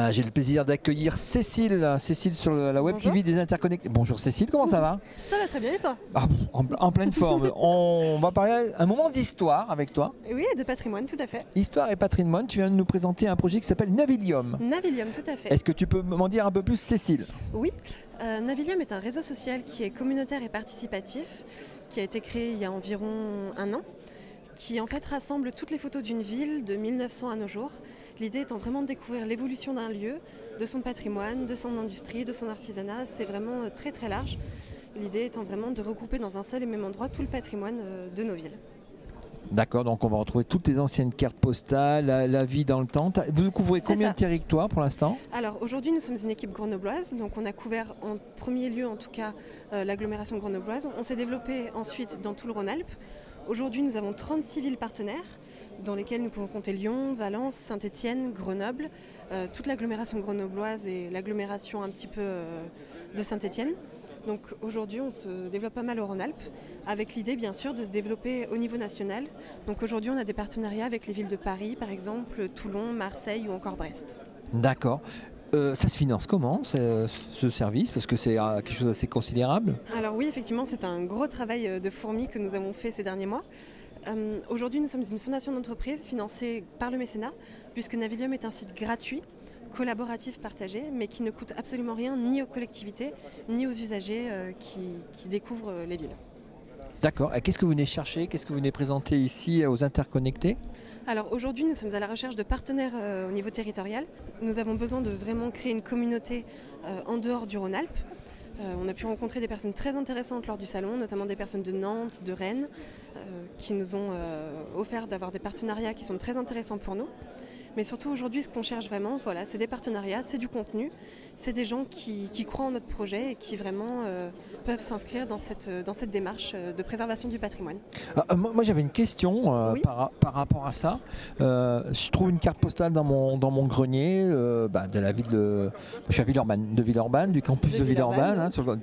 J'ai le plaisir d'accueillir Cécile. Cécile sur la Web Bonjour. TV des Interconnectés. Bonjour Cécile, comment ça va? Ça va très bien et toi? En pleine forme. On va parler un moment d'histoire avec toi. Oui, et de patrimoine, tout à fait. Histoire et patrimoine, tu viens de nous présenter un projet qui s'appelle Navilium. Navilium, tout à fait. Est-ce que tu peux m'en dire un peu plus, Cécile? Oui, Navilium est un réseau social qui est communautaire et participatif, qui a été créé il y a environ un an, qui en fait rassemble toutes les photos d'une ville de 1900 à nos jours. L'idée étant vraiment de découvrir l'évolution d'un lieu, de son patrimoine, de son industrie, de son artisanat. C'est vraiment très très large. L'idée étant vraiment de regrouper dans un seul et même endroit tout le patrimoine de nos villes. D'accord, donc on va retrouver toutes les anciennes cartes postales, la vie dans le temps. Vous couvrez combien de territoires pour l'instant? Alors aujourd'hui nous sommes une équipe grenobloise, donc on a couvert en premier lieu en tout cas l'agglomération grenobloise. On s'est développé ensuite dans tout le Rhône-Alpes. Aujourd'hui nous avons 36 villes partenaires dans lesquelles nous pouvons compter Lyon, Valence, Saint-Étienne, Grenoble, toute l'agglomération grenobloise et l'agglomération un petit peu de Saint-Étienne. Donc aujourd'hui on se développe pas mal au Rhône-Alpes avec l'idée bien sûr de se développer au niveau national. Donc aujourd'hui on a des partenariats avec les villes de Paris par exemple, Toulon, Marseille ou encore Brest. D'accord. Ça se finance comment ce service? Parce que c'est quelque chose d'assez considérable. Alors oui effectivement c'est un gros travail de fourmi que nous avons fait ces derniers mois. Aujourd'hui nous sommes une fondation d'entreprise financée par le mécénat puisque Navilium est un site gratuit, collaboratif, partagé, mais qui ne coûte absolument rien ni aux collectivités ni aux usagers qui découvrent les villes. D'accord. Et qu'est-ce que vous venez chercher? Qu'est-ce que vous venez présenter ici aux Interconnectés? Alors aujourd'hui nous sommes à la recherche de partenaires au niveau territorial. Nous avons besoin de vraiment créer une communauté en dehors du Rhône-Alpes. On a pu rencontrer des personnes très intéressantes lors du salon, notamment des personnes de Nantes, de Rennes, qui nous ont offert d'avoir des partenariats qui sont très intéressants pour nous. Mais surtout aujourd'hui, ce qu'on cherche vraiment, voilà, c'est des partenariats, c'est du contenu, c'est des gens qui croient en notre projet et qui vraiment peuvent s'inscrire dans cette démarche de préservation du patrimoine. Moi j'avais une question Oui. par rapport à ça. Je trouve une carte postale dans mon grenier de la ville de... Je suis à Villeurbanne, du campus de Villeurbanne. Hein,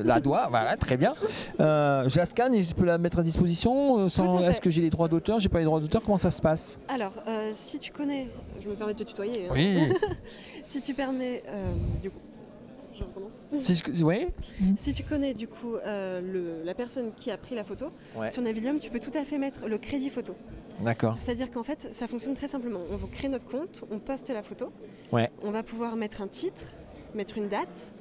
la Doua, voilà, très bien. Je la scanne et je peux la mettre à disposition sans... Est-ce que j'ai les droits d'auteur? J'ai pas les droits d'auteur, comment ça se passe? Alors, si tu connais... Je me permets de te tutoyer. Hein. Oui. Si tu permets... du coup, je recommence. Oui. Si tu connais du coup la personne qui a pris la photo, Ouais. sur Navilium, tu peux tout à fait mettre le crédit photo. D'accord. C'est-à-dire qu'en fait, ça fonctionne très simplement. On va créer notre compte, on poste la photo, Ouais. on va pouvoir mettre un titre, mettre une date,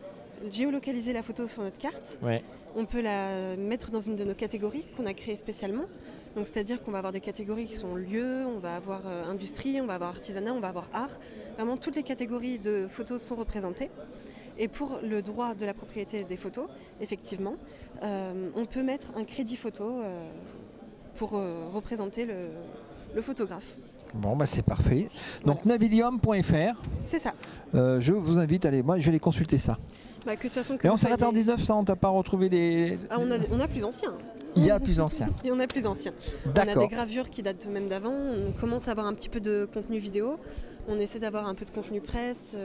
géolocaliser la photo sur notre carte. Ouais. On peut la mettre dans une de nos catégories qu'on a créées spécialement. Donc c'est-à-dire qu'on va avoir des catégories qui sont lieux, on va avoir industrie, on va avoir artisanat, on va avoir art. Vraiment toutes les catégories de photos sont représentées. Et pour le droit de la propriété des photos, effectivement, on peut mettre un crédit photo pour représenter le photographe. Bon, bah c'est parfait. Donc Voilà. navilium.fr. C'est ça. Je vous invite, allez, moi je vais aller consulter ça. Bah, que de toute façon, que Et on vous s'arrête en soyez- 1900, on t'a pas retrouvé les... Ah, on a plus anciens. Il y a plus ancien. Et on a plus anciens. On a des D'accord. gravures qui datent même d'avant. On commence à avoir un petit peu de contenu vidéo. On essaie d'avoir un peu de contenu presse,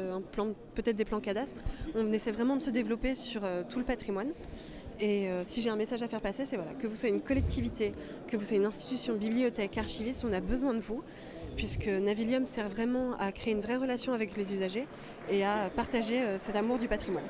peut-être des plans cadastres. On essaie vraiment de se développer sur tout le patrimoine. Et si j'ai un message à faire passer, c'est voilà, que vous soyez une collectivité, que vous soyez une institution, bibliothèque, archiviste, on a besoin de vous, puisque Navilium sert vraiment à créer une vraie relation avec les usagers et à partager cet amour du patrimoine.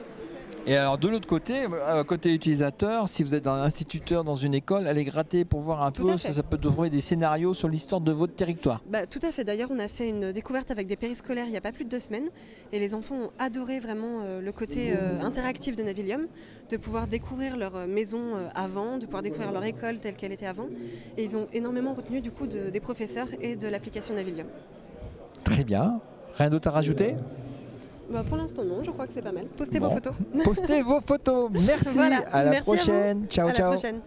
Et alors de l'autre côté, côté utilisateur, si vous êtes un instituteur dans une école, allez gratter pour voir un Tout peu, à fait. ça peut trouver des scénarios sur l'histoire de votre territoire. Bah, tout à fait. D'ailleurs, on a fait une découverte avec des périscolaires il n'y a pas plus de 2 semaines. Et les enfants ont adoré vraiment le côté interactif de Navilium, de pouvoir découvrir leur maison avant, de pouvoir découvrir leur école telle qu'elle était avant. Et ils ont énormément retenu du coup des professeurs et de l'application Navilium. Très bien. Rien d'autre à rajouter? Bah, pour l'instant, non. Je crois que c'est pas mal. Postez vos Bon. photos. Postez vos photos. Merci. Voilà. À la Merci à vous. prochaine. Ciao, À ciao. la prochaine.